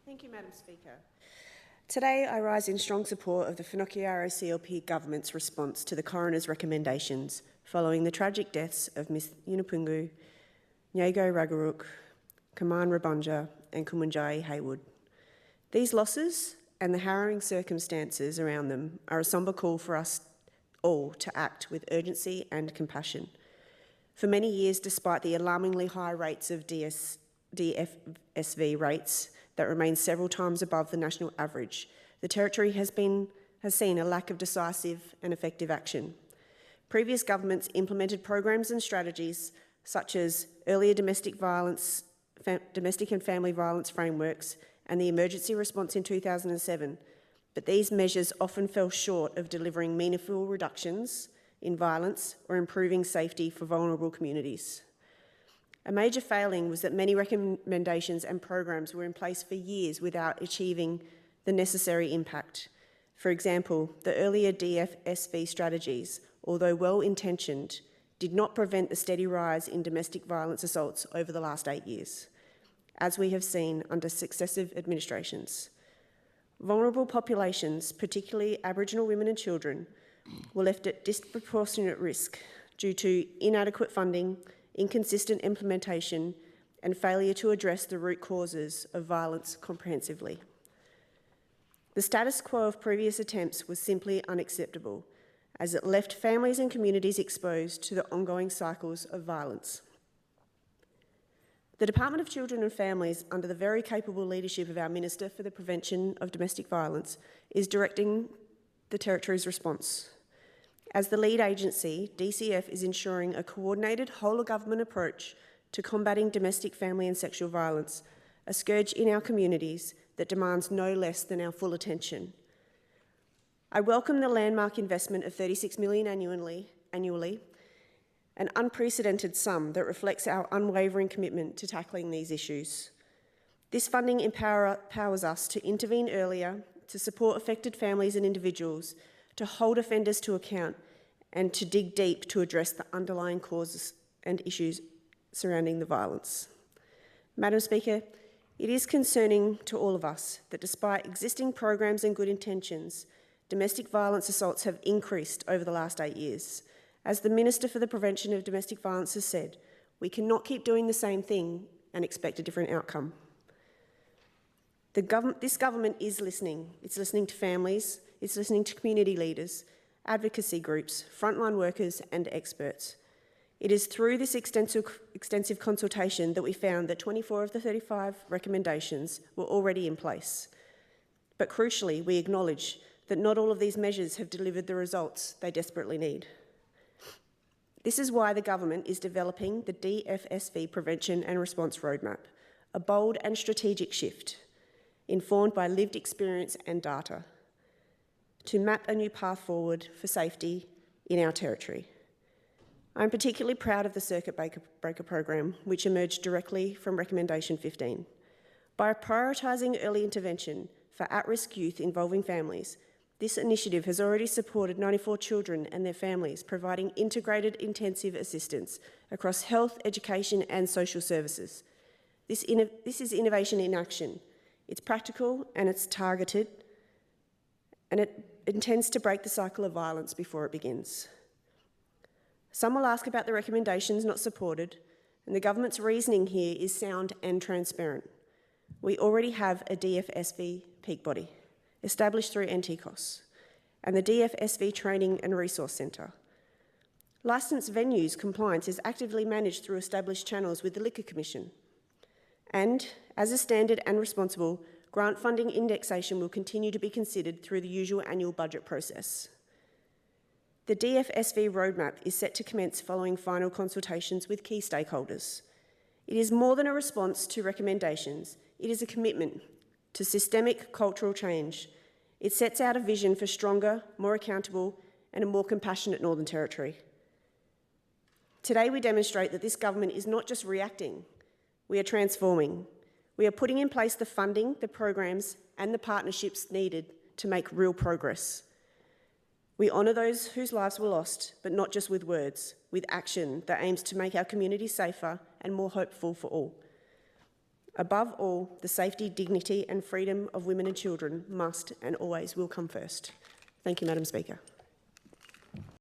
Thank you, Madam Speaker. Today I rise in strong support of the Whānau CLP Government's response to the coroner's recommendations following the tragic deaths of Ms Yunupiŋu, Nyago Ragurrk, Kaman Rubuntja and Rubuntja Haywood. These losses and the harrowing circumstances around them are a sombre call for us all to act with urgency and compassion. For many years, despite the alarmingly high rates of DFSV rates that remain several times above the national average, the Territory has seen a lack of decisive and effective action. Previous governments implemented programs and strategies such as earlier domestic and family violence frameworks and the emergency response in 2007, but these measures often fell short of delivering meaningful reductions in violence or improving safety for vulnerable communities. A major failing was that many recommendations and programs were in place for years without achieving the necessary impact. For example, the earlier DFSV strategies, although well-intentioned, did not prevent the steady rise in domestic violence assaults over the last 8 years, as we have seen under successive administrations. Vulnerable populations, particularly Aboriginal women and children, were left at disproportionate risk due to inadequate funding, inconsistent implementation, and failure to address the root causes of violence comprehensively. The status quo of previous attempts was simply unacceptable, as it left families and communities exposed to the ongoing cycles of violence. The Department of Children and Families, under the very capable leadership of our Minister for the Prevention of Domestic Violence, is directing the Territory's response. As the lead agency, DCF is ensuring a coordinated whole-of-government approach to combating domestic, family and sexual violence, a scourge in our communities that demands no less than our full attention. I welcome the landmark investment of $36 million annually, an unprecedented sum that reflects our unwavering commitment to tackling these issues. This funding empowers us to intervene earlier, to support affected families and individuals, to hold offenders to account, and to dig deep to address the underlying causes and issues surrounding the violence. Madam Speaker, it is concerning to all of us that despite existing programs and good intentions, domestic violence assaults have increased over the last 8 years. As the Minister for the Prevention of Domestic Violence has said, we cannot keep doing the same thing and expect a different outcome. This government is listening. It's listening to families, it's listening to community leaders, advocacy groups, frontline workers and experts. It is through this extensive consultation that we found that 24 of the 35 recommendations were already in place. But crucially, we acknowledge that not all of these measures have delivered the results they desperately need. This is why the government is developing the DFSV Prevention and Response Roadmap, a bold and strategic shift, informed by lived experience and data, to map a new path forward for safety in our Territory. I'm particularly proud of the Circuit Breaker program, which emerged directly from Recommendation 15. By prioritising early intervention for at-risk youth involving families, this initiative has already supported 94 children and their families, providing integrated intensive assistance across health, education and social services. This is innovation in action. It's practical and it's targeted, and it intends to break the cycle of violence before it begins. Some will ask about the recommendations not supported, and the government's reasoning here is sound and transparent. We already have a DFSV peak body, established through NTCOS, and the DFSV Training and Resource Centre. Licensed venues compliance is actively managed through established channels with the Liquor Commission. And, as a standard and responsible, grant funding indexation will continue to be considered through the usual annual budget process. The DFSV roadmap is set to commence following final consultations with key stakeholders. It is more than a response to recommendations. It is a commitment to systemic cultural change. It sets out a vision for stronger, more accountable and a more compassionate Northern Territory. Today we demonstrate that this government is not just reacting, we are transforming. We are putting in place the funding, the programs and the partnerships needed to make real progress. We honour those whose lives were lost, but not just with words, with action that aims to make our communities safer and more hopeful for all. Above all, the safety, dignity and freedom of women and children must and always will come first. Thank you, Madam Speaker.